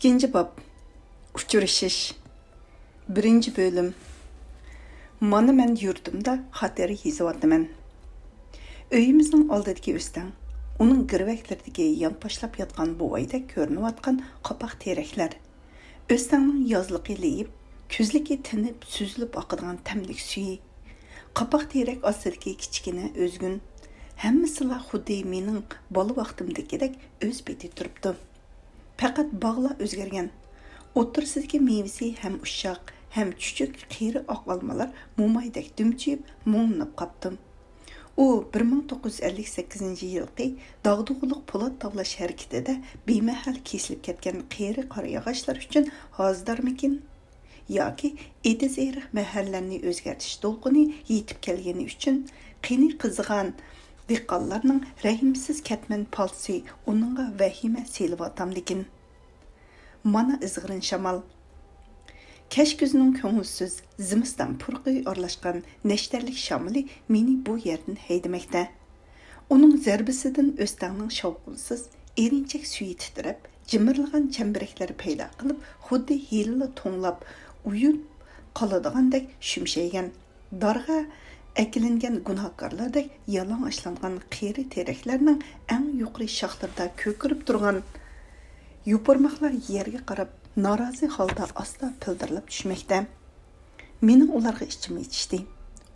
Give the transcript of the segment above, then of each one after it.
İkinci bab. Uçuruşuş. Birinci bölüm. Mana men yurtumda xateri yezivatman. Öyümüzün aldidagi o'stan, uning girvaklardagi yonpashlab yotgan bo'vayda ko'rinayotgan qopoq teraklar. O'stanning yozliqi leyib, kuzligi tinib, suzilib oqadigan tamlik suyi. Qopoq terak ostidagi kichkina o'zgun. Hammasila xuddi mening bola vaqtimdagidek o'z beti turibdi. Faqat bog'lar o'zgargan. O'ttirsidagi mevasi ham ushoq, ham chuchuk qiyri oq olmalar mo'maydek dumchib, mo'nib qaptim. U 1958-yilgi dog'dug'liq po'lat tavlash harakatida bemahal kesilib ketgan qiyri qora yog'ochlar uchun hozirdarmikin yoki ediz eriq mahallarni o'zgartish to'lqini yetib kelgani uchun qiyni qizigan dehqonlarning rahimsiz katman palsi uningga vahima selivatamdikin. Mana izg'irin shamol. Kash ko'zining ko'ngilsiz zimiston purqi aralashgan nashtarlik shamoli meni bu yerdan haydamoqda. Uning zarbisidan o'stanning shovqinsiz erinchak suyi titrab, jimirlagan chambaraklar paydo qilib, xuddi hilli to'nglab uyib qoladigandek shumshaygan. Darg'a akilingan gunohkorlardek yalong ashlangan qiyri teraklarning eng yuqori shoxlarida ko'kirib turgan yupurmoqlar yerga qarab norozi holda asta pildirilib tushmoqda. Mening ularga ichim yetishdi.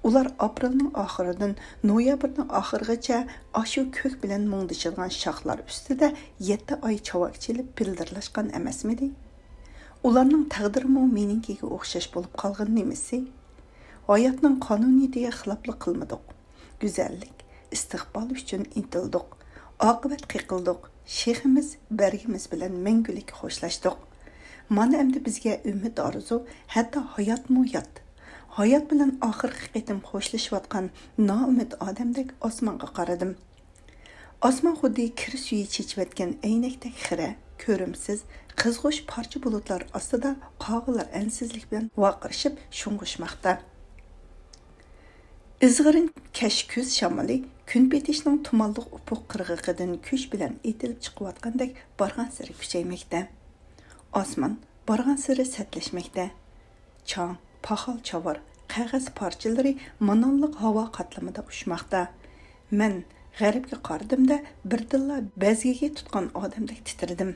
Ular aprelning oxiridan noyabrning oxirigacha ashu ko'k bilan mungdishilgan shoxlar ustida 7 oy chavakchilib pildirlashgan emasmidi? Ularning taqdirimi meningkiga o'xshash bo'lib qolgan nemisi? Hayotning qonuniyatiga xiloflik qilmadik. Go'zallik, istiqbol uchun intildik. Oqibat qiqildik. Sheximiz, bergimiz bilan mangulik xo'shlashdik. Mana endi bizga umid orzu, hatto hayotmi yot. Hayot bilan oxirgi qitim xo'shlashayotgan noumid odamdek osmonga qaradim. Osmon xuddi kir suyi chechiyotgan aynakdek xira, ko'rimsiz, qizg'ush parcha bulutlar ostida qog'lar ansizlik bilan vaqirishib shung'ishmoqda. Izg'irin kash kuz shamoli kun betishning tumanliq ufuq qirg'iqidan kuch bilan etilib chiqayotgandek borgan sari kuchaymoqda. Osmon borgan sari satlashmoqda. Chang, paxal chavar, qog'oz parchalari mononliq havo qatlamida ushmoqda. Men g'arbga qaradimda birdilla bazgiga tutgan odamdek titradim.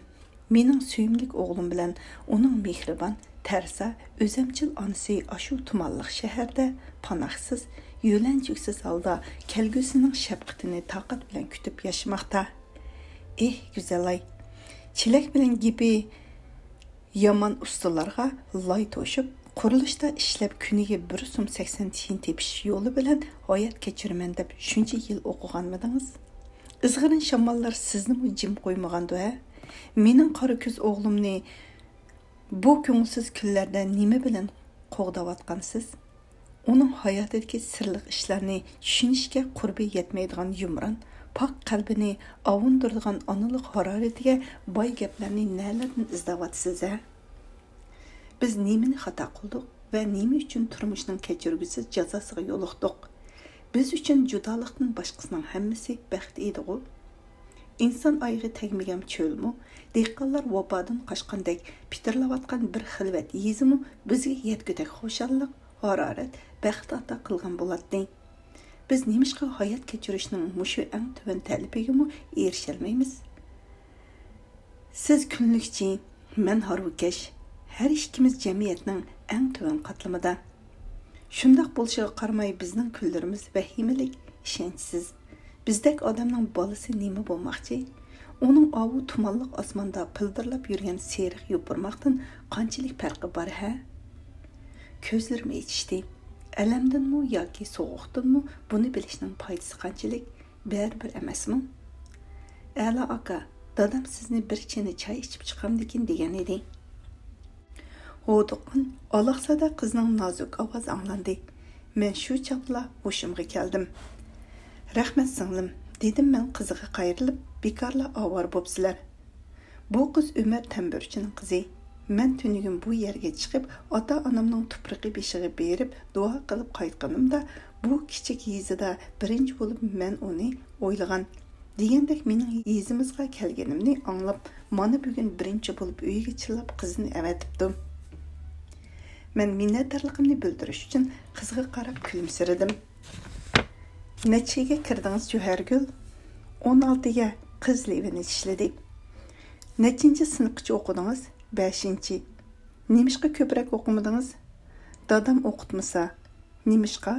Mening suyimlik o'g'lim bilan uning mehribon, tarsa, o'zamchil onasi ashu tumanliq shaharda panohsiz, yo'lanchiksiz holda kelgusining shafqatini taqat bilan kutib yashamoqda. Go'zalay, chilak bilan gibi yomon ustalarga loy to'shib, qurilishda ishlab kuniga 1.80 tiyin tepish yo'li bilan hayot kechiraman deb shuncha yil o'qiganmidingiz? Izg'irin shamollar sizni jim qo'ymagandi-a? Mening qora ko'z o'g'limni bu ko'ngilsiz kunlarda nima bilan qo'g'dayotgansiz? Uning hayotidagi sirliq ishlarni tushunishga qurbi yetmaydigan yumron, pok qalbini avundiradigan onalik haroratiga boy gaplarni nalardan izlayapsiz-a? Biz nimani xato qildik va nima uchun turmushning kechirgusiz jazosiga yo'liqdik? Biz uchun judolikdan boshqasining hammasi baxt edi-ku. İnsan ayğı tegmegem çölmü, dehqonlar vabodan qochgandek pitirlayotgan bir xilvat yezimi bizga yetgudek xo'shallik, harorat, baxt ato qilgan bo'ladi. Biz nemishqa hayot kechirishning mushu eng tuvan talabiga erisholmaymiz? Siz kunlikchi, men harvukash, har ikkimiz jamiyatning eng tuvan qatlamida. Shundoq bo'lishiga qaramay bizning kunlarimiz vahimalik, ishonchsiz. Bizdek odamning bolasi nima bo'lmoqchi? Uning ovu tumanliq osmonda pildirlab yurgan seriq yupurmoqdan qanchalik farqi bor ha? Ko'zlarim yetishdi. Alamdanmi yoki sovuqdanmi buni bilishning foydasi qanchalik? Baribir emasmi? Ala aka, dadam sizni bir chini choy ichib chiqamdikin degan edi. O'diqin aloqsada qizning nozik ovoz anglandi. Men shu chapla hushimga keldim. Rahmat singlim, dedim men qiziga qayrilib, bekorla ovar bo'psizlar. Bu qiz Umar Tamburchining qizi. Men tunugim bu yerga chiqib, ota-onamning tuproqi beshiga berib, duo qilib qaytganimda, bu kichik yezida birinchi bo'lib men uni o'ylagan. Degandek mening yezimizga kelganimni anglab, mana bugun birinchi bo'lib uyiga chillab qizini avatibdim. Men minnatdorligimni bildirish uchun qizga qarab kulimsiradim. Nechiga kirdingiz Juhargul? 16ga qiz levini tishladik. Nechinchi sinfgacha o'qidingiz? 5-chi. Nemishqa ko'proq o'qimadingiz? Dadam o'qitmasa. Nemishqa?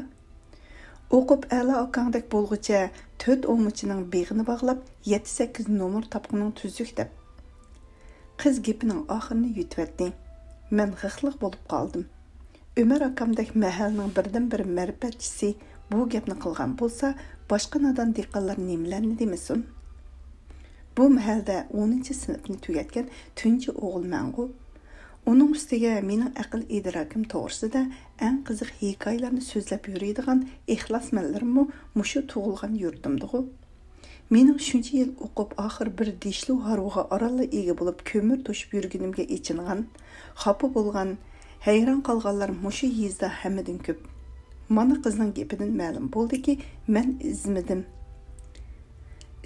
O'qib a'lo okangdek bo'lguncha 4 o'muchining beg'ini bog'lab 7-8 nomer topqining tuzuk deb. Qiz gapining oxirini yutvatdi. Men g'ixliq bo'lib qoldim. Umar akamdek mahalning birdan-bir ma'rifatchisi bu gapni qilgan bo'lsa, boshqa nodon dehqonlar nimalarni demasin? Bu mahalda 10-sinfni tugatgan tunji o'g'il mangu. Uning ustiga mening aql idrokim to'g'risida eng qiziq hikoyalarni so'zlab yuradigan ixlosmanlarimmi mushu tug'ilgan yurtimdigu. Mening shuncha yil o'qib oxir bir dishli harug'a oralla ega bo'lib ko'mir to'shib yurganimga echingan, xafa bo'lgan, hayron qolganlar mushu yezda hammadan ko'p. Mana qizning gapidan ma'lum bo'ldiki, men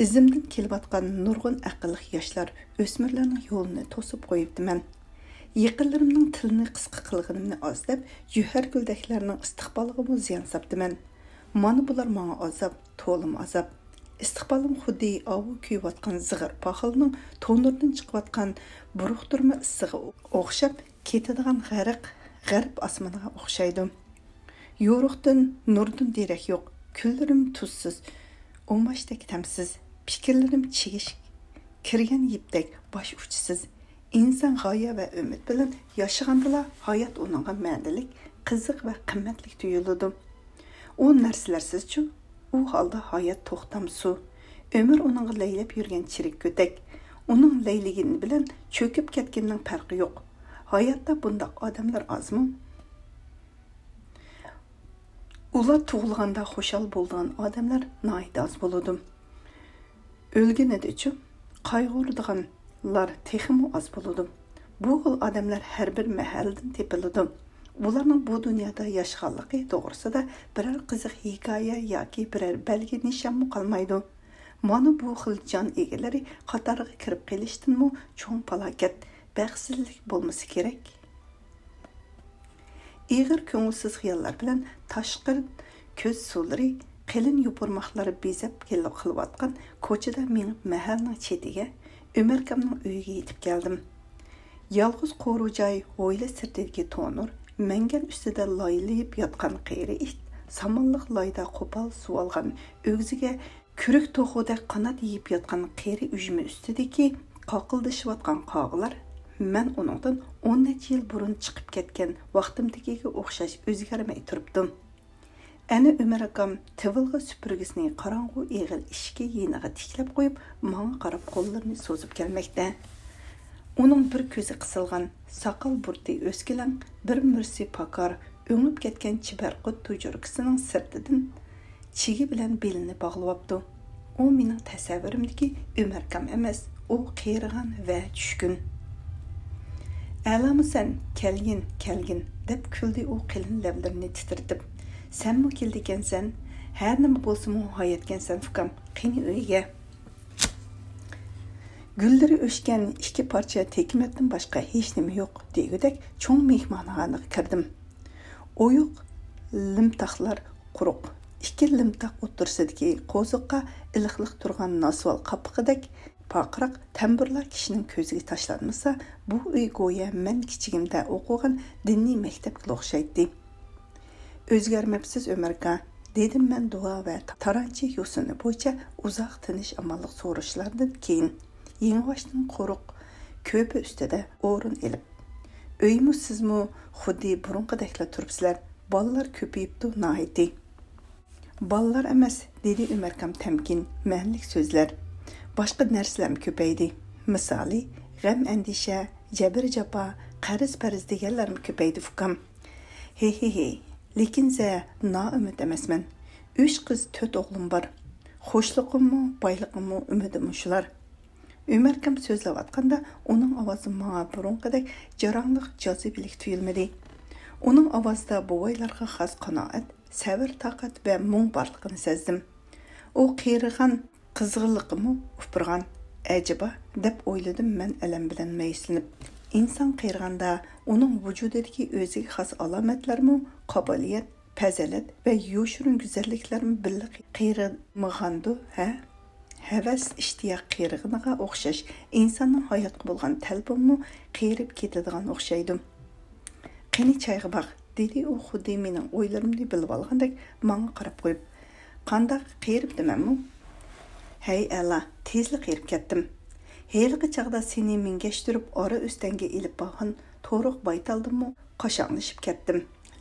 izimdan kelayotgan nurg'un aqlli yoshlar o'smirlarning yo'lini to'sib qo'yibdiman. Yaqinlarimning tilini qisqa qilganimni oz deb, Juharguldaklarning istiqboliga ziyon sapdiman. Mana bular menga azob, to'lim azob. Istiqbolim xuddi avu kuyayotgan zig'ir paxilning to'nirdan chiqayotgan buruqtirma issiga o'xshab ketadigan g'arb osmoniga o'xshaydi. Yo'ruqdan, nurdan derak yo'q. Kunlarim tuzsiz, o'mashdek tamsiz, fikrlarim chigish, kirgan yipdek bosh uchsiz. İnsan g'oya va umid bilan yashagandilar hayot uningga ma'nilik, qiziq va qimmatli tuyuladi. U narsalarsiz-chu, u holda hayot to'xtamsu. Umr uningga laylab yurgan chirik ko'tak. Uning layligini bilan cho'kib ketganning farqi yo'q. Hayotda bunday odamlar ozmi? Ular tug'ilganda xushal bo'lgan odamlar nihoyat oz bo'ladi. O'lganida-chu, qayg'uradiganlar texmi oz bo'ladi. Bu xil odamlar har bir mahaldan tepiladi. Ularning bu dunyoda yashaganligi to'g'risida biror qiziq hikoya yoki biror belgi nishonmi qolmaydi. Mana bu xil jon egalari qatoriga kirib qolishdanmi cho'ng falokat, baxtsizlik bo'lmasa kerak. Ig'ir ko'ngilsiz xiyollar bilan tashqir ko'z suvlari, qalin yupurmoqlari bezab qilayotgan ko'chada men mahalning chetiga Umarkamning uyiga yetib keldim. Yolg'iz qo'rujoy o'yla sirtidagi to'nur, mangan ustida loylayib yotgan qiyri it, samonliq loyda qo'pol suv olgan o'g'ziga kurik to'xuda qanot yeyib yotgan qiyri ujmi ustidagi qoqildashayotgan qog'lar, men uningdan 10 necha yil burun chiqib ketgan vaqtimdagiga o'xshash o'zgarmay turibdim. Ana Umar akam tivilg'a supurgisini qorong'u eg'il ishga yeniga tiklab qo'yib, menga qarab qo'llarini so'zib kelmoqda. Uning bir ko'zi qisilgan, soqol burti o'skilan, bir mursi pakar, o'ngib ketgan chibarqut tujurkisining sirtidan chigi bilan belini bog'layapti. U mening tasavvurimdagi Umar akam emas, u qiyirgan va tushkun. "A'lamusan, kelgin" deb kuldi u qilin lablarini titritib. "Sen mi keldikansan? Her nima bo'lsa-mu hayotgansan fukam, qani uyga." Güllari o'shgan 2 parcha tekmetdan boshqa hech nima yo'q degudek cho'ng mehmonxonaga kirdim. Oyuq limtaqlar quruq. 2 limtaq o'tirsidagi qo'ziqqa iliqliq turgan nosval qapqidek paqiraq tamburlar kishining ko'ziga tashlanmasa, bu uy go'yo men kichigimda o'qigan diniy maktabga o'xshaydi. "O'zgarmabsiz Umarga", dedim men duo va taranchi yo'sini bo'yicha uzoq tinish amalliq so'rashlardan keyin yengvoshning quruq ko'pi ustida o'rin elib. "Uymi sizmi xuddi burunqideklar turibsizlar, bolalar ko'payibdi nohiti." "Bolalar emas", dedi Umarkam tamkin, ma'nlik so'zlar. "Boshqa narsalar ko'paydi. Misoli, g'am andisha, jabr jafo, qarz deganlar ko'paydi fukam. He. Lekin za noumid emasman. 3 qiz 4 o'g'lim bor. Xo'shliqimmi, boyliqimmi, umidim shular." Umarkam so'zlayotganda uning ovozi menga burunqidek jarangliq jozibilik tuyulmadi. Uning ovozida bovoylarga xos qanoat, sabr, toqat va mung borligini sezdim. U qiyirgan qizg'inligimi ufurgan, Acaba deb o'yladim men alam bilan maysinib. İnsan qiyirganda uning vujudidagi o'ziga xos alomatlarmi, qobiliyat, fazilat va yo'shirin go'zalliklarmi birga qiyirmag'andu, ha? Havas ishtiyoq qiyirg'iniga o'xshash insonning hayotga bo'lgan talbinmi qiyirib ketadigan o'xshaydi. Qani chayga baq, dedi u xuddi mening o'ylarimni bilib olgandek menga qarab qo'yib. Qandaq qiyirib demanmi? Hey Allah, tezli qiyirib ketdim. Heyliqi chaqda seni mingashtirib ora o'stanga ilib borgan to'riq baytaldimmi, qashaqlashib ketdim.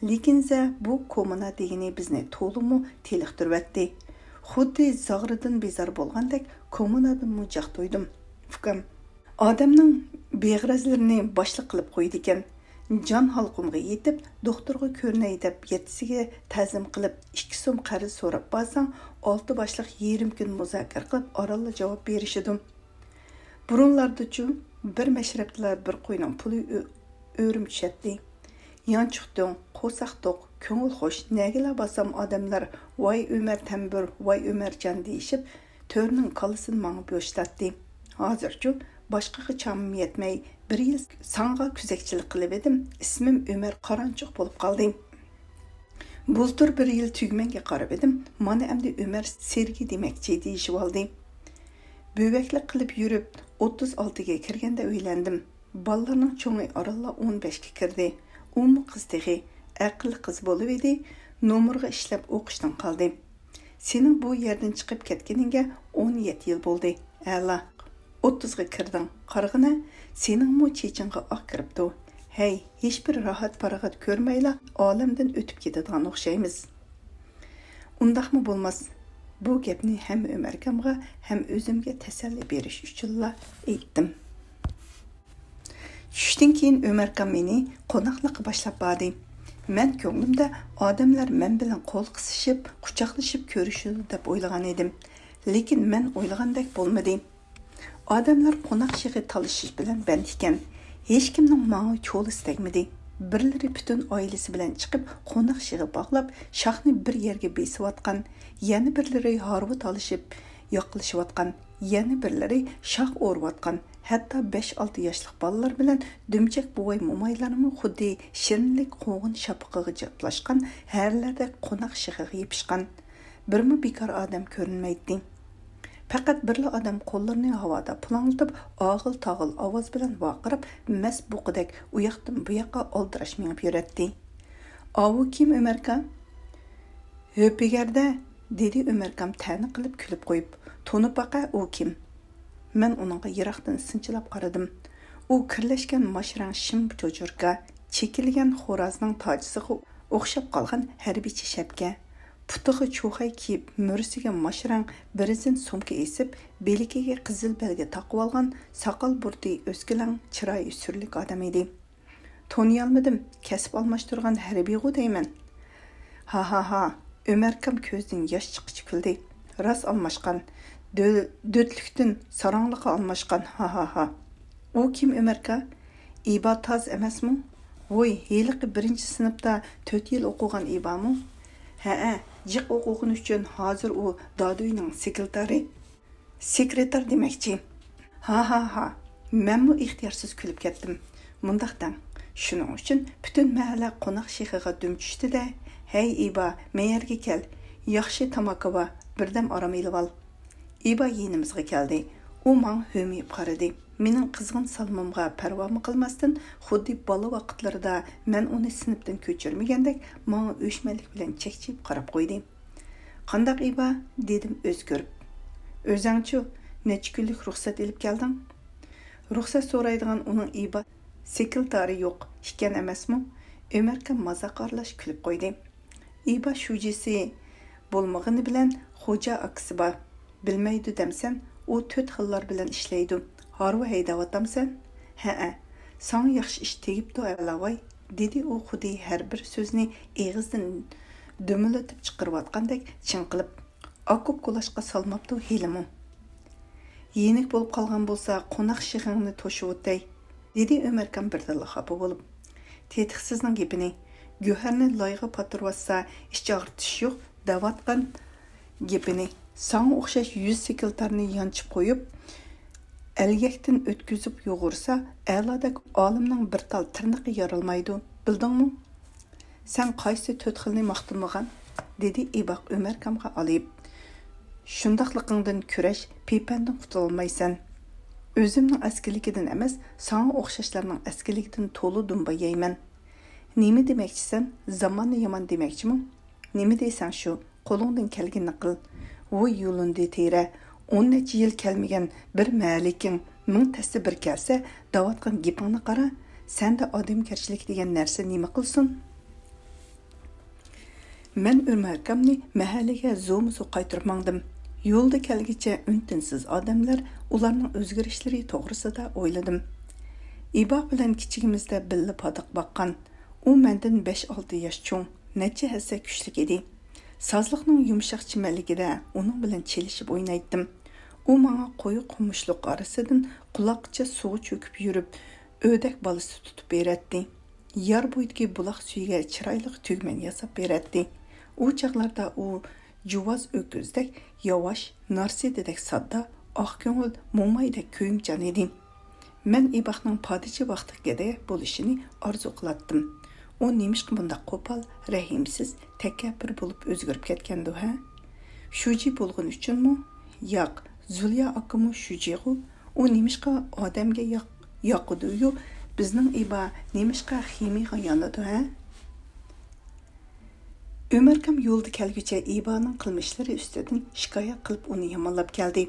Lekinza bu komuna degini bizni to'liqmi teliqtirvatdi. Xuddi zag'ridan bezar bo'lgandek komunadan mujaq to'ydim. Fukam odamning beg'razlarini boshliq qilib qo'ydi ekan. Jon halqumga yetib, doktorga ko'rinay deb yetisiga ta'zim qilib 2 so'm qarz so'rab barsang, 6 boshliq 20 kun muzokara qilib oralla javob berishidim. Burunlarda-chu bir mashrablar bir qo'yning puli o'rim tushadi. Yanchiqding, qo'saqtoq, ko'ngil xo'sh, nagilar basam odamlar voy Umar Tambur, voy Umarjon deyishib, to'rning qalasini mangib yo'shtatdi. Hozirchu boshqaga chamim yetmay, 1 yil sanga kuzakchilik qilib edim. Ismim Umar Qaranchiq bo'lib qoldi. Bultur 1 yil tugmanga qarab edim. Mana endi Umar Sergi demakchi deyishib oldi. Bövəklik qilib yurib 36ga kirganda uylandim. Ballarning cho'ngi oralla 15ga kirdi. Umu qiz tehi, aqlli qiz bo'lib edi, nomerga ishlab o'qishdan qoldi. Sening bu yerdan chiqib ketganingga 17 yil bo'ldi. Ala, 30ga kirding. Qarg'ina, sening mu chechinga oq kiribdi. Hey, hech bir rohat farog'at ko'rmayla olamdan o'tib ketadigan o'xshaymiz. Undaqmi bo'lmas? Bu gapni ham Ömerkamga ham o'zimga tasalli berish uchunla aytdim. Tushdan keyin Ömerkam meni qo'noqliqqa boshlab bordi. Men ko'nglimda odamlar men bilan qo'l qisishib, quchoqlashib ko'rishadi deb o'ylagan edim. Lekin men o'ylagandek bo'lmadi. Odamlar qo'noq shig'i talashish bilan band ekan. Hech kimning menga cho'l istagmadi. Birlari butun oilasi bilan chiqib qo'noq shig'i bog'lab, shoxni bir yerga besiyotgan, yana birlari harvut olishib, yoqlashayotgan, yana birlari shox o'rayotgan, hatto 5-6 yoshli bolalar bilan dumchak buvay mo'maylarni xuddi shirinlik qo'g'in shapiqiga japlashgan, harlarda qo'noq shig'iga yepishgan. Birmi bekor odam ko'rinmaydi. Faqat birla odam qo'llarini havoda pulanglatib, og'il-tog'il ovoz bilan vaqirib, mas buqidek u yoqdan bu yoqqa oldirash minib yuratdi. "Avu kim Ömerkam?" "Höpigarda", dedi Ömerkam ta'ni qilib kulib qo'yib. "To'nib baqa u kim?" Men uningga yiroqdan sinchilab qaradim. U kirlashgan mashrang shim cho'jurga, chekilgan xo'rozning tojisiga o'xshab qolgan harbiy shapka. Putiga cho'xay kiyib, mursiga mashrang birizin sumka esib, belikiga qizil belga taqib olgan soqol burdi o'skilang chiroyi surlik odam edi. To'niyolmadim, kasb almashtirgan harbiygu deyman. Ha. Ömerkam ko'zdan yosh chiqishi kuldi. Ras almashgan, dödlükdən saranlıqa almashgan. Ha. U kim Ömerka? İba taz emasmi? Voy, heliqi 1-chi sinfda 4 yil o'qigan İbami? Ha, jiq o'qigan uchun hozir u dadoyning sekretar demakchi. Ha. Menmu ixtiyorsiz kulib ketdim. Mundaqdan. Shuning uchun butun mahalla qo'noq shig'iga dumchishdi-da, "Hey İba, meyerga kel. Yaxshi tamaki va birdam orom elib ol." İba yenimizga keldi. U men hömiyib qaradi. Mening qizg'in salmimga parvomi qilmasdan, xuddi bola vaqtlarida men uni sinfdan ko'chirmagandek, menga o'shmalik bilan chekchib qarab qo'ydi. "Qandaq İba?" dedim o'z ko'rib. "O'zingchi necha kunlik ruxsat elib kelding?" Ruxsat so'raydigan uning İba sekretari yo'q ekan emasmi? Ömerga mazoq aralash kulib qo'ydi. İba shujisi bo'lmag'ini bilan xo'ja aksi bor. Bilmaydi demsan, u 4 xillar bilan ishlaydi. Harva haydayotamsan? Ha. Sana yaxshi ish tegibdi alavay, dedi u xuddi har bir so'zni eg'izdan dumilatib chiqarayotgandek chinqilib. Akub qulashqa salmabdi helimi. Yenik bo'lib qolgan bo'lsa, qo'noq shig'ingni to'shib o'tay, dedi Ömerkam birdilla xafa bo'lib. Tetiqsizning gapini, Go'harni loyiga patirvatsa, ish og'ritish yo'q, davatgan gapini, sana o'xshash 100 sekretarni yanchib qo'yib, Әлгәктен өткізіп yoğursa, әладак алымның bir tal tırnıqı yarılmaydı. Bildin mi? Sen qaysı töt xilni maqtılmağan? Dedi İbaq Ömer kamğa alayıp. Şundaqlıqыңdan küreş, peypəndən qutulmaysan. Özümnің əskilikidən emas, sana oxşaşlarının əskilikidən tolu dumba yeymen. Nemi deməkçisən? Zamanı yaman deməkçi mi? Nemi deysən şu? Qolundan kelginni qıl. Voy yolundu teyre. 10 neçə yıl kelmegen bir məhəlikin ming təsi bir kelse davatqan gipini qara. Sen de adamkerçilik degen нәрсе nemi qılsın? Men Ömerkamni mahalliga zo'muzu qaytirib mangdim. Yo'lda kelgicha untinsiz odamlar ularning o'zgarishlari to'g'risida o'yladim. Iboq bilan kichigimizda billa padiq baqqan. U mendan 5-6 yosh cho'ng, necha hassa kuchlik edi. Sazliqning yumshoq chimanligida uning bilan chelishib o'ynaydim. U menga qo'yi qumushliq orasidan quloqcha suv cho'kib yurib, o'dak bolasi tutib beradi. Yar bo'yidagi buloq suyiga chiroyli tugman yasab beradi. U chaqlarda u juvaz öküzdek, yavaş, narsidedek sadda, oq ko'ngil, mo'maydek ko'yimchan edi. Men Iboqning podichi vaqtiga bo'lishini orzu qilatdim. U nemishqa bunda qo'pol, rahimsiz, takabbur bo'lib o'zgarib ketgandi, ha? Shuji bo'lgan uchunmi? Yo'q, Zulya akamu shujigu. U nemishqa odamga yoqdi-yu, bizning Ibo nemishqa ximiga yonadi, ha? Ömerkam yo'lda kelgucha Iboning qilmishlari ustidan shikoyat qilib uni yomonlab keldi.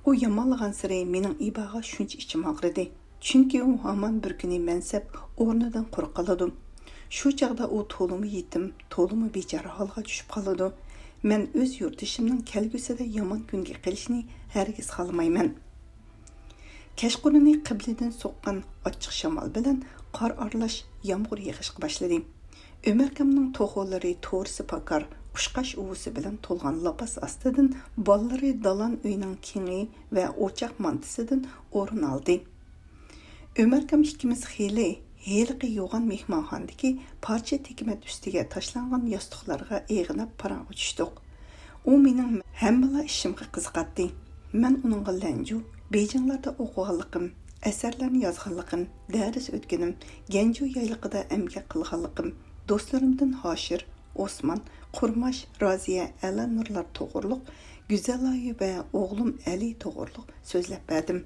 U yomonlagan sari mening Iboga shuncha ichim og'ridi. Chunki u hamon bir kuni mansab o'rnidan qo'rqaladi. Shu chaqda u to'limi yetim, to'limi bechora holga tushib qoladi. Men o'z yurtishimning kelgusida yomon kunga qilishni hargiz xohlamayman. Kashqurni qiblidan so'qqan ochiq shamol bilan qor aralash yomg'ir yig'ishga boshladi. Ömerkamning to'g'olari to'rsi pakar, ushqash uvusi bilan to'lgan lapas ostidan bollari dalan uyning kengi va o'choq mantisidan o'rin oldi. Ömerkam ikkimiz heliqi yo'g'on mehmonxonadagi parcha tekmat ustiga tashlangan yostiqlarga eg'inab parang'i tushdik. U mening hammala ishimga qiziqatdi. Men uningga lanju, Bejinglarda o'qiganligim, asarlarni yozganligim, dars o'tganim, Ganju yayliqida emgak qilganligim, do'stlarimdan Hoshir, Osman, Qurmash, Roziya, Ala Nurlar to'g'riliq, Güzelayi va o'g'lim Ali to'g'riliq so'zlab berdim.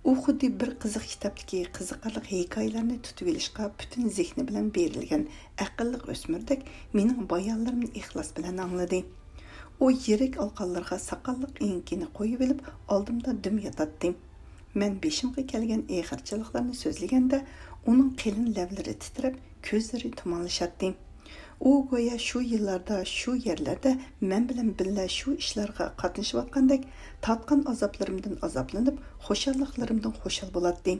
U xuddi bir qiziq kitobdagi qiziqarli hikoyalarni tutib olishga butun zehni bilan berilgan aqlli o'smirdek mening bayonlarimni ixlos bilan angladi. O yirik alqanlarga saqalliq enkini qo'yib olib, oldimda dim yotadi. Men beshimga kelgan eg'irchiliklarni so'zlaganda, uning qilin lavlari titrab, ko'zlari tumanlashadi. U go'yo shu yillarda, shu yerlarda men bilan birga shu ishlarga qatnashayotgandek, tatqan azoblarimdan azoblanib, xushalliqlarimdan xushal bo'ladi.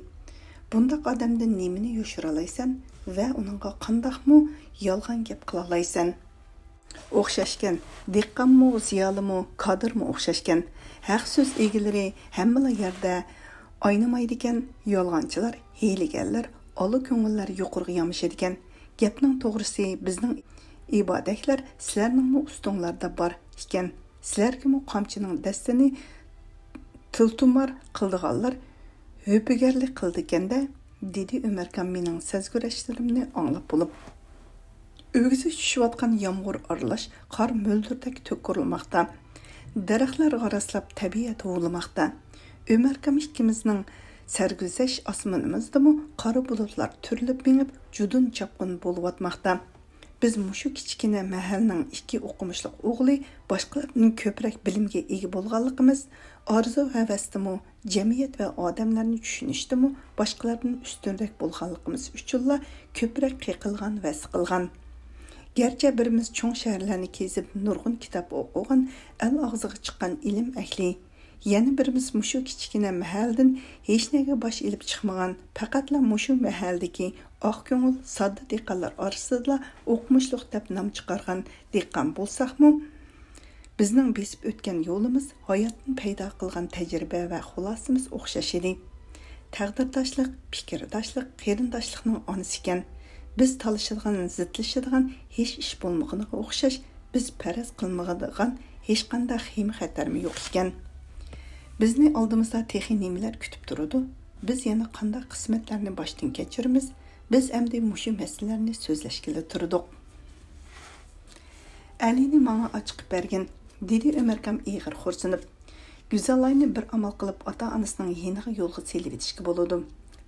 Bundaq odamdan nemini yoshira olaysan va uningga qandaqmi yolg'on gap qila olaysan? O'xshashgan, diqqanmi, ziyolimi, kadrmi o'xshashgan. Haq so'z egilari hamma yerda oynamaydigan yolg'onchilar, hiylagarlar, ola ko'ngillar yuqorga yamishadigan. Gapning to'g'risi bizning ibodaklar sizlarning ustinglarda bor ekan. Sizlarga qamchining dastini tiltumar qildiganlar höpigarlik qildikanda, dedi Ömerkam mening sezgurashlarimni anglab bo'lib. Ögüzü tushayotgan yomg'ir aralash qor mo'ldirdek to'kirilmoqda. Daraxtlar g'araslab tabiat o'g'ilmoqda. Ömerkam ikkimizning sarguzash osmonimizdami qora bulutlar turilib minib, judun chapqin bo'lib Biz mushu kichkina mahalning ikki o'qimishli o'g'li boshqalarning ko'proq bilimga ega bo'lganligimiz, orzu havasdimi, jamiyat va odamlarni tushunishdimi, boshqalardan ustunroq bo'lganligimiz uchunla ko'proq qiqilgan va siqilgan. Gerçi birimiz çoğ şehirlerini kezip nurgun kitap okuğun, el ağzığı çıkan ilim ehli. Yeni birimiz muşu kiçikine mahaldin hiç nege baş ilip çıkmagan, faqatla muşu mahaldiki ak köngül sadda diqqanlar arasıdla okumuşluq dep nam çıkargan diqqan bolsaqmı, bizning besip ötken yolumuz hayatın payda qılgan tecrübe ve xulasımız oxşaş edi. Taqdirdaşlıq, fikirdaşlıq, qerindaşlıqның anısı iken. Biz talışadigan, zidlashadigan hech ish bo'lmaganiga o'xshash, biz faraz qilmagan hech qanday xim xatarmi yo'q ekan. Bizni oldimizda texi nimalar kutib turadi? Biz yana qanday qismatlarni boshdan kechiramiz? Biz endi mushu masalalarni so'zlashga turdik. Alini menga ochiq bergan, dedi Ömerkam ig'ir xo'rsinib. Güzellayni bir amal qilib ota-onasining yeniga yo'lga selib etishga bo'ladi.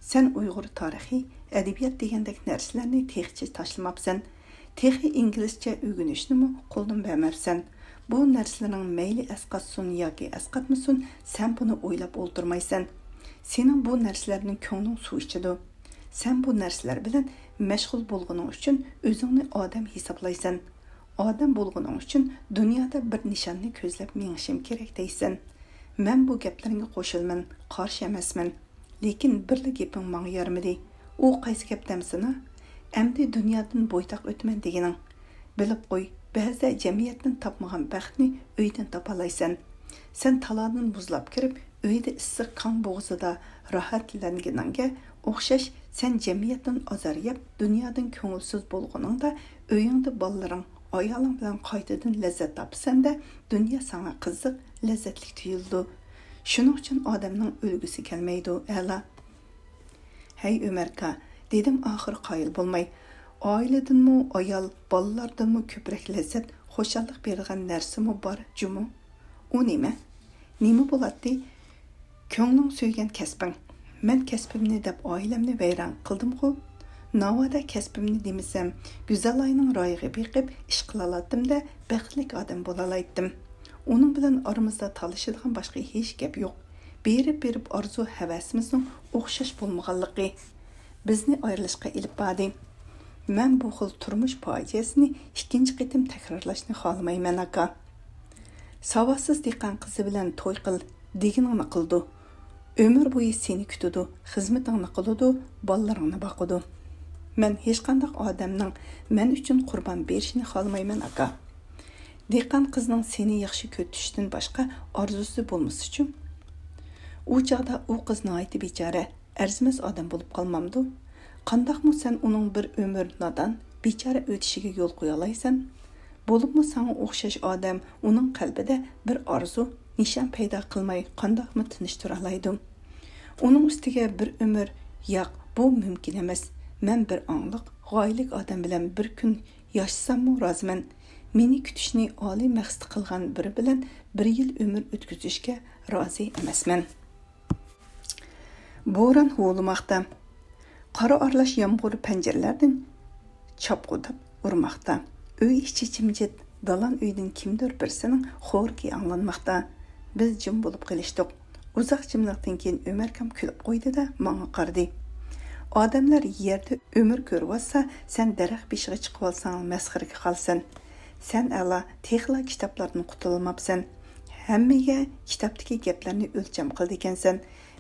Sen Uyg'ur tarixi, adabiyot degandek narsalarni texchi tashlamabsan. Texi inglizcha o'rganishni qo'ldan bermabsan. Bu narsalarning mayli asqatsin yoki asqatmasin, sen buni o'ylab o'ltirmaysan. Sening bu narsalarning ko'ngling suv ichidi. Sen bu narsalar bilan mashg'ul bo'lganing uchun o'zingni odam hisoblaysan. Odam bo'lganing uchun dunyoda bir nishonni ko'zlab mengishim kerak deysan. Men bu gaplarga qo'shilman, qarshi emasman. Lekin birla gaping menga yarmidi. U qaysi gap demsina? Endi dunyodan bo'ytaq o'tman deganing. Bilib qo'y, ba'zida jamiyatdan topmagan baxtni uydan topalaysan. Sen taladan buzlab kirib, uyda issiq qon bo'g'zida rohatlanganingga o'xshash sen jamiyatdan azar yeb, dunyodan ko'ngilsiz bo'lganingda uyingda bolalaring, ayoling bilan qaytadan lazzat topsanda, dunyo sana qiziq, lazzatli tuyuldi. Shuning uchun odamning o'lgisi kelmaydi, ala. Hey Ömerka, dedim oxir qoyil bo'lmay. Oiladanmi, ayol, bolalardanmi ko'proq lazzat, xo'shallik bergan narsami bor, jumu? U nima? Nima bo'ladi? Ko'ngling suygan kasbing. Men kasbimni deb oilamni vayron qildim-ku. Navoda kasbimni demisam, Güzellayning royiga beqib ish qilalatdim-da, baxtli odam bo'lalaydim. Uning bilan aramizda talashadigan boshqa hech gap yo'q. Berib orzu havasimizning o'xshash bo'lmaganligi bizni ayrilishga ilib bordi. Men bu xil turmush fojiasini ikkinchi qitim takrorlashni xohlamayman aka. Savossiz dehqon qizi bilan to'y qil deganingni qildi. Ömür bo'yi seni kutadi, xizmatingni qiladi, bolalaringni boqadi. Men hech qanday odamning men uchun qurbon berishini xohlamayman aka. Dehqon qizning seni yaxshi ko'tishdan boshqa orzusi bo'lmasichu. U chaqda u qiz nihoyat bechora, arzimas odam bo'lib qolmamdi. Qandaqmi sen uning bir umr nodon, bechora o'tishiga yo'l qo'ya olaysan? Bo'libmi sana o'xshash odam uning qalbida bir orzu, nishon paydo qilmay qandaqmi tinishtira olaydi? Uning ustiga bir umr, yo'q, bu mumkin emas. Men bir angliq, g'oylik odam bilan bir kun yashasammi roziman. Meni kutishni oliy maqsad qilgan biri bilan bir yil umr o'tkazishga rozi emasman. Bo'ron huvlamoqda. Qora aralash yomg'ir panjaralardan chopqudib urmoqda. Uy ichi jimjit, dalan uydan kimdir birsining xo'rki anglanmoqda. Biz jim bo'lib qolishdik. Uzoq jimlikdan keyin Ömerkam kulib qo'ydi-da, menga qaradi. Odamlar yerda umr ko'rib sen daraxt beshiga chiqib olsang masxiraga qolsan. Sen ala texla kitoblarni qutulmabsan. Hammaga kitobdagi gaplarni o'lcham qildi ekansan.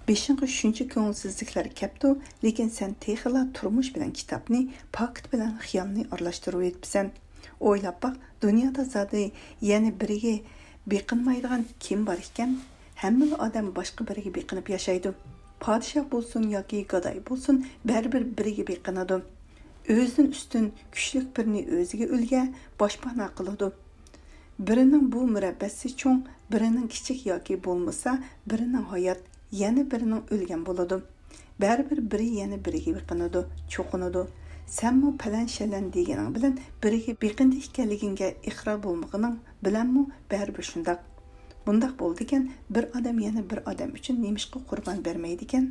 Beshinga shuncha ko'ngilsizliklar kelibdi, lekin sen texla turmush bilan kitobni, pakt bilan xiyolni aralashtirib etibsan. O'ylab baq, dunyoda zodi yana biriga beqinmaydigan kim bor ekan? Hamma odam boshqa biriga beqinib yashaydi. Podshoh bo'lsin yoki gadoy bo'lsin, baribir biriga beqinadi. O'zidan ustun kuchlik birini o'ziga ulga boshpana qiladi. Birining bu murabbasi cho'ng, birining kichik yoki bo'lmasa, birining hayot, yana birining o'lgan bo'ladi. Baribir biri yana biriga beqinadi, cho'qinadi. Senmi palan-shalan deganing bilan biriga beqindi ekanligingga iqror bo'lmagining bilanmi baribir shundoq. Bundaq bo'ldi ekan, bir odam yana bir odam uchun nemishqa qurbon bermaydi ekan.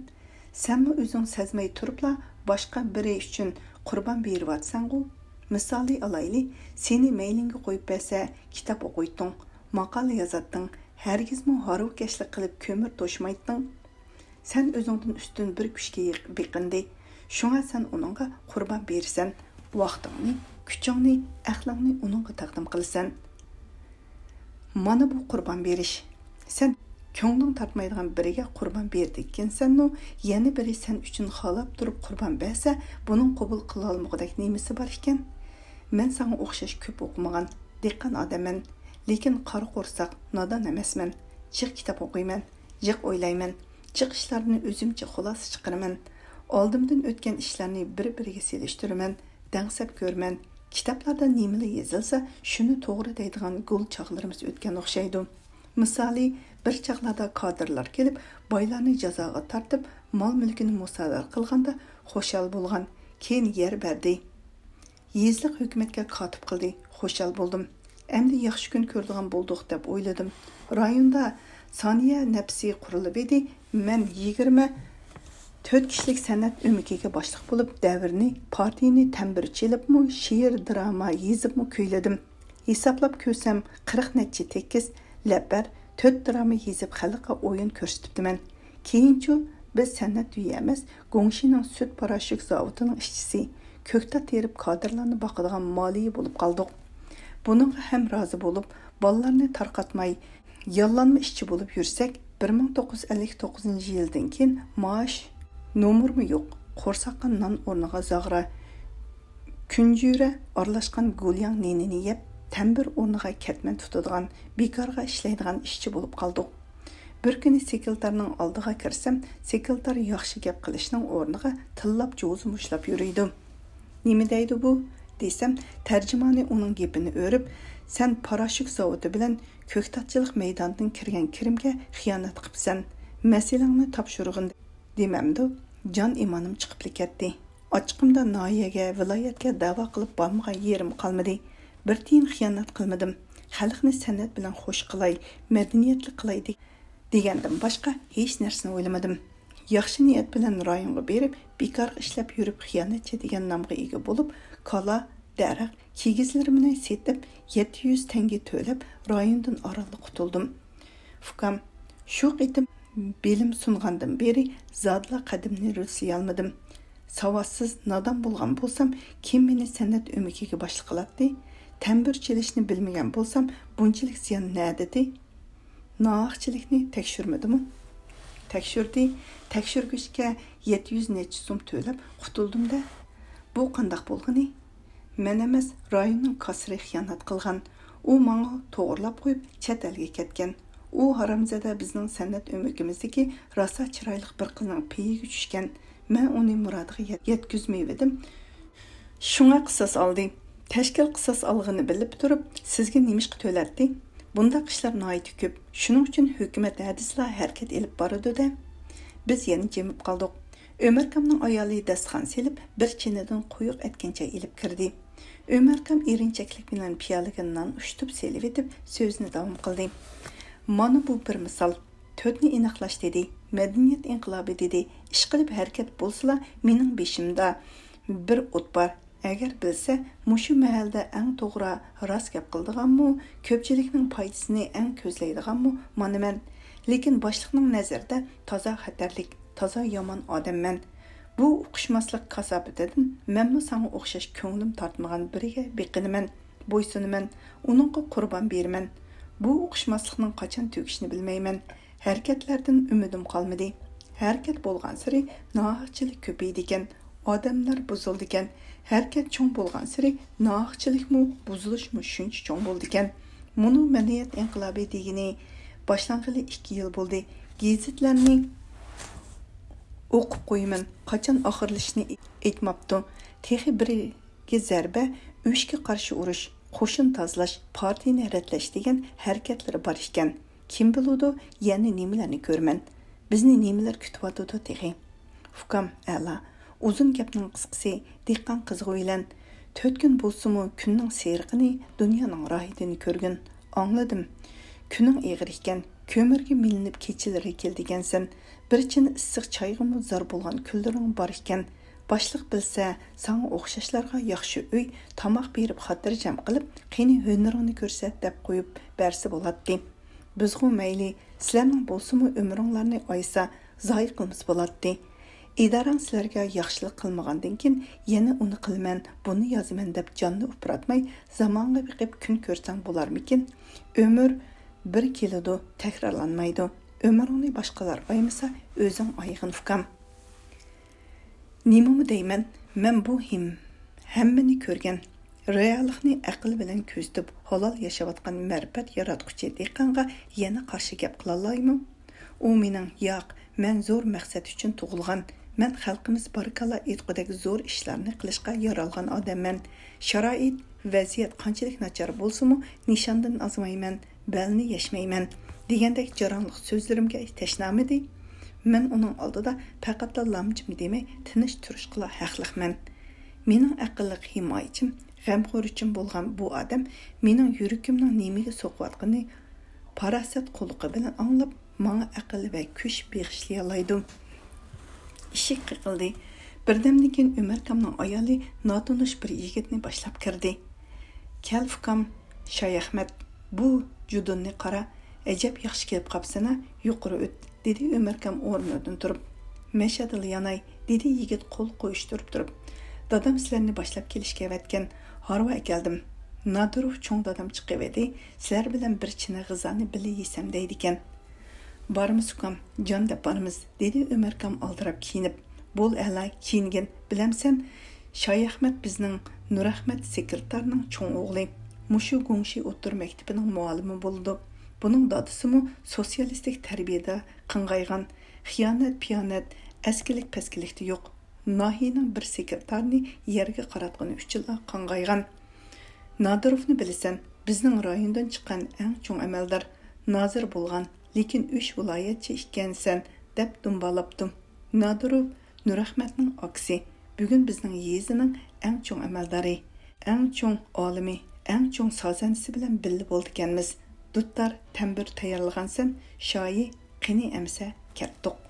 Senmi o'zing sezmay turibla boshqa biri uchun qurbon beryapsan-ku. Misoli alayli, seni mailingga qo'yib bersa, kitob o'qiyding, maqola yozatding, hargizmi harokashlik qilib ko'mir to'shmayding. Sen o'zingdan ustun bir kuchga beqindi. Shunga sen uningga qurbon bersan, vaqtingni, kuchingni, aqlingni uningga taqdim qilsan. Mana bu qurbon berish. Sen ko'ngling tortmaydigan biriga qurbon berdikkensan-nu, yana biri sen uchun xolab turib qurbon bersa, buning qabul qila olmog'idek nemisi bor ekan? Men sana o'xshash ko'p o'qimagan, dehqon odamman, lekin qora qo'rsoq, nodon emasman. Jiq kitob o'qiyman, jiq o'ylayman, jiq ishlarni o'zimcha xulosa chiqaraman. Oldimdan o'tgan ishlarni bir-biriga selishtiraman, dangsab ko'rman. Kitoblarda nimalar yozilsa, shuni to'g'ri deydigan gul chog'larimiz o'tgan o'xshaydi. Misoli, bir chaqlarda kadrlar kelib, boylarni jazoga tortib, mol-mulkini musodara qilganda xo'shal bo'lgan. Keyin yer berdi. Yezliq hukumatga kotib qildi. Xo'shal bo'ldim. Endi yaxshi kun ko'radigan bo'ldik deb o'yladim. Rayonda soniya nafsi qurilib edi. Men 24 kishilik san'at o'mikiga boshliq bo'lib, davrni, partiyani tambir chelibmi, she'r, drama yezibmi kuyladim. Hisoblab ko'rsam 40 necha tekis labbar 4 drama yezib xalqqa o'yin ko'rsatibdiman. Keyinchi biz san'at uyi emas, Gongshining sut parashuk zavodining ishchisi, ko'kta terib kadrlarni boqadigan moliya bo'lib qoldik. Buningga ham rozi bo'lib, bolalarni tarqatmay, yollanma ishchi bo'lib yursak, 1959-yildan keyin maosh nomermi yo'q. Qo'rsaqqa non o'rniga zag'ra, kunjura aralashgan go'lyang nenini yeb, tambir o'rniga ketman tutadigan, bekorga ishlaydigan ishchi bo'lib qoldik. Bir kuni sekretarning oldiga kirsam, sekretar yaxshi gap qilishning o'rniga tillab jo'zi mushlab yuriydi. Nima deydi bu? Desam, tarjimoni uning gapini o'rib, sen parashuk zavodi bilan ko'ktatchilik maydonidan kirgan kirimga xiyonat qilibsan. Masalangni topshirg'in demamdi. Jon imonim chiqib ketdi. Ochiqimda noyaga, viloyatga da'vo qilib bormagan yerim qolmadi. Bir tiyin xiyonat qilmadim. Xalqni san'at bilan xo'sh qilay, madaniyatli qilay degandan boshqa hech narsani o'ylamadim. Yaxshi niyat bilan rayonga berib, bekor ishlab yurib xiyonatchi degan nomga ega bo'lib, kola, daraxt, kigizlarimni setib, 700 tanga to'lab, rayondan oralda qutuldim. Fukam, shu qitim belim sungandan beri zodla qadimni ruslay olmadim. Savossiz, nodon bo'lgan bo'lsam, kim meni san'at o'mikiga boshliq qiladi? Tambir chelishni bilmagan bo'lsam, bunchalik ziyon nədidi? Nohaqchilikni tekshirmadimi? Tekshirdi. Tekshirgishga 700 necha so'm to'lab qutuldimda. Bu qandaq bo'lgani? Men emas, rayonning kasri xiyonat qilgan. U menga to'g'rilab qo'yib, chet elga ketgan. U haramzada bizning san'at o'mikimizdagi rosa chiroyli bir qizning peyiga tushgan. Men uni murodiga yetkazmaydim. Shunga qisos oldim. Tashkil qisos olg'ini bilib turib, sizga nimishqa to'latdi? Bunda qishlar noyiti ko'p. Shuning uchun hukumat hadisla harakat elib boradi-da. Biz yana jimib qoldik. Ömerkamning ayoli dasturxon selib, bir chinadan quyuq etgancha elib kirdi. Ömerkam erinchaklik bilan piyolaga non ushtib selib etib, so'zni davom qildi. Mana bu bir misol. To'rtni aniqlash dedi. Madaniyat inqilobi dedi. Ish qilib harakat bo'lsa, mening beshimda bir o't bor. Agar bilsa, mushu mahalda eng to'g'ri rost gap qildiganmi, ko'pchilikning foydasini eng ko'zlaydiganmi, mana men. Lekin boshliqning nazarida toza xatarlik, toza yomon odamman. Bu o'qishmaslik kasobatidan menmi senga o'xshash ko'nglim tortmagan biriga beqinaman, bo'ysunaman, uningga qurbon beraman. Bu o'qishmaslikning qachon tugishini bilmayman. Harakatlardan umidim qolmadi. Harakat bo'lgan sari nohaqchilik ko'paydi ekan, odamlar buzildi ekan. Harakat cho'ng bo'lgan sari nohaqchilikmi, buzilishmi shuncha cho'ng bo'ldi ekan. Muning madaniyat inqilobi degani boshlang'ili 2 yil bo'ldi. Gazetlarni o'qib qo'yaman. Qachon oxirlashini aytmabdi. Texi biriga zarba, urushga qarshi urush, qo'shin tozalash, partiyani ratlash degan harakatlari bor ekan. Kim biladi, yana nimalarni ko'rman. Bizni nimalar kutyapti texi. Fukam a'la. Uzun gapning qisqasi, dehqon qizg'i bilan 4 kun bo'lsa-mu kunning seriqini, dunyoning rohidini ko'rgin, angladim. Kuning eg'ir ekan, ko'mirga milinib kechalari keldigansan. Bir chin issiq choyga zor bo'lgan kunlaring bor ekan. Boshliq bilsa, senga o'xshashlarga yaxshi uy, tomoq berib xotirjam qilib, qani hunaringni ko'rsat deb qo'yib bersa bo'ladi. Bizg'u mayli, sizlarning bo'lsa-mu umringlarni oysa, zoyi qilmiz bo'ladi. İdarang sizlarga yaxshilik qilmagandan keyin yana uni qilman, buni yozaman deb jonni upratmay, zamonga biqib kun ko'rsang bo'larmikin? Ömür bir keladi, takrorlanmaydi. Ömringni boshqalar oymasa, o'zing oyg'in Fukam. Nimami deyman? Men bu hammani ko'rgan, reallikni aql bilan ko'zitib, halol yashayotgan marifat yaratquchi dehqonga yana qarshi gap qila olaymi? U mening yo'q, men zo'r maqsad uchun tug'ilgan, men xalqimiz barakalla aytqidek zo'r ishlarni qilishga yaralgan odamman. Sharoit, vaziyat qanchalik nachar bo'lsa-mu, nishondan azmayman, balni yashmayman. degandek jaranliq so'zlarimga tashnamidi. Men uning oldida faqatla lamjim demay tinish turishqila haqliqman. Mening aqlli himoyachim, g'amxo'rchim bo'lgan bu odam mening yuragimning nimaga so'qiyotganini parasat qo'liqi bilan anglab, menga aql va kuch bag'ishlay oladi. Eshik qiqildi. Birdamdan keyin Umar kamning ayoli notanish bir yigitni boshlab kirdi. "Kel ukam, Shoy Ahmad, bu judunni qara, ajab yaxshi kelib qapsana, yuqori o't", dedi Umar kam o'rnidan turib. "Mashadil yanay", dedi yigit qo'l qo'yishtirib turib. "Dadam sizlarni boshlab kelishga avatgan, harva keldim. Nadirov cho'ng dadam chiqib edi, sizlar bilan bir china g'izani bili yesam deydi ekan." "Barmiz ukam, jon deb barmiz", dedi Umar kam aldirab kiyinib. "Bo'l ala, kiyingin, bilamsan, Shoy Ahmad bizning Nurahmat sekretarning cho'ng o'g'li. Mushu Gongshi o'tir maktabining muallimi bo'ldi. Buning dadisimi sotsialistik tarbiyada qing'aygan, xiyonat-piyonat, askilik-paskilikda yo'q. Nahiyaning bir sekretarni yerga qaratgani uchun qing'aygan. Nadirovni bilasan, bizning rayondan chiqqan eng cho'ng amaldor, nozir bo'lgan, lekin 3 viloyatchi ekansan", deb dumbalabdim. Nadirov Nurahmatning aksi, bugun bizning yezining eng cho'ng amaldori, eng cho'ng olimi, eng cho'ng sozanisi bilan birga bo'lganmiz. Duttar tambur tayyorlagansan, shoyi qini emsa ketdik.